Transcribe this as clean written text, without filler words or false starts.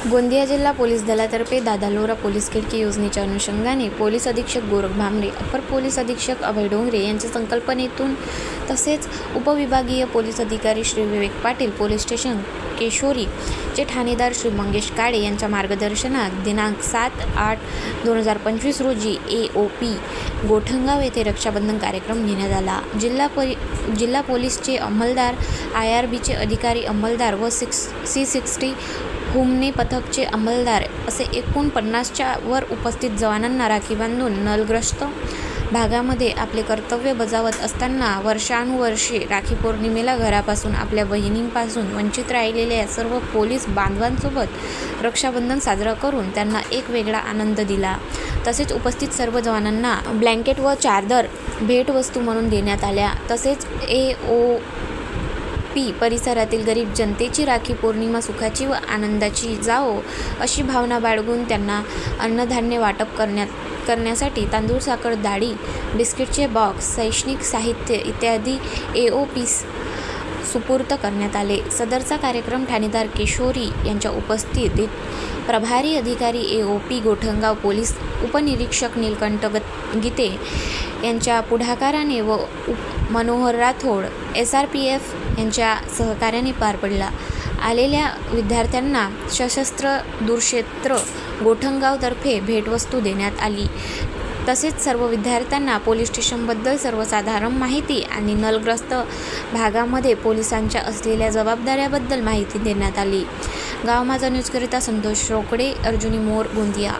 गोंदिया जिल्हा पोलीस दलातर्फे दादा लोरा पोलीस खिडकी योजनेच्या अनुषंगाने पोलीस अधीक्षक गोरख भामरे, अपर पोलीस अधीक्षक अभय डोंगरे यांच्या संकल्पनेतून तसेच उपविभागीय पोलीस अधिकारी श्री विवेक पाटील, पोलीस स्टेशन केशोरी चे ठाणेदार श्री मंगेश काळे यांच्या मार्गदर्शनात दिनांक 7/8/2025 रोजी AOP गोठणगाव येथे रक्षाबंधन कार्यक्रम घेण्यात आला। जिल्हा पोलीसचे अंमलदार, IRBचे अधिकारी अंमलदार व C60 हुमने पथकचे अंमलदार असे एकूण 50च्या वर उपस्थित जवानांना राखी बांधून नलग्रस्त भागामध्ये आपले कर्तव्य बजावत असताना वर्षानुवर्षे राखी पौर्णिमेला घरापासून, आपल्या बहिणींपासून वंचित राहिलेल्या सर्व पोलीस बांधवांसोबत रक्षाबंधन साजरा करून त्यांना एक वेगळा आनंद दिला। तसेच उपस्थित सर्व जवानांना ब्लँकेट व चादर भेटवस्तू म्हणून देण्यात आल्या। तसेच AOP परिसरातील गरीब जनतेची राखी पौर्णिमा सुखाची व आनंदाची जावो अशी भावना बाळगून त्यांना अन्नधान्य वाटप करण्यासाठी तांदूळ, साखर, डाळी, बिस्किटचे बॉक्स, शैक्षणिक साहित्य इत्यादी AOP सुपूर्द करण्यात आले। सदरचा कार्यक्रम ठाणेदार केशोरी यांच्या उपस्थितीत प्रभारी अधिकारी AOP गोठणगाव पोलीस उपनिरीक्षक नीलकंठ गीते यांच्या पुढाकाराने व मनोहर राठोड SRPF यांच्या सहकार्याने पार पडला। आलेल्या विद्यार्थ्यांना सशस्त्र दुर्क्षेत्र गोठणगावतर्फे भेटवस्तू देण्यात आली। तसेच सर्व विद्यार्थ्यांना पोलीस स्टेशनबद्दल सर्वसाधारण माहिती आणि नलग्रस्त भागामध्ये पोलिसांच्या असलेल्या जबाबदाऱ्याबद्दल माहिती देण्यात आली। गाव माझा न्यूजकरिता संतोष रोकडे, अर्जुनी मोर, गोंदिया।